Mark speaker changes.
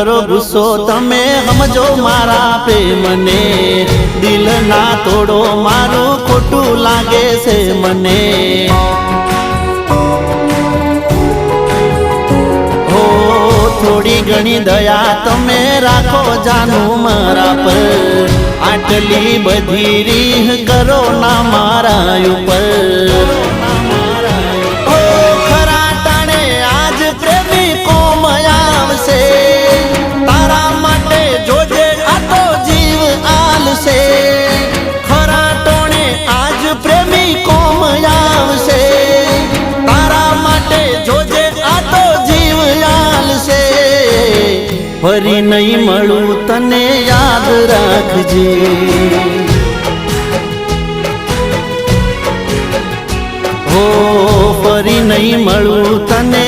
Speaker 1: કરો ગુસ્સો તમે સમજો મારા પ્રેમને, દિલ ના તોડો મારું ખોટું લાગે છે મને। હો થોડી ઘણી દયા તમે રાખો જાનું મારા પર, આટલી બધી રીહ કરો ના મારા ઉપર। તારા માટે જોજે આ તો જીવ આલશે, ખરા ટોણે આજ પ્રેમી કોમ આવશે। તારા માટે જોજે આ તો જીવ આલશે, ફરી નહીં મળું તને યાદ રાખજે। હો ફરી નહીં મળું તને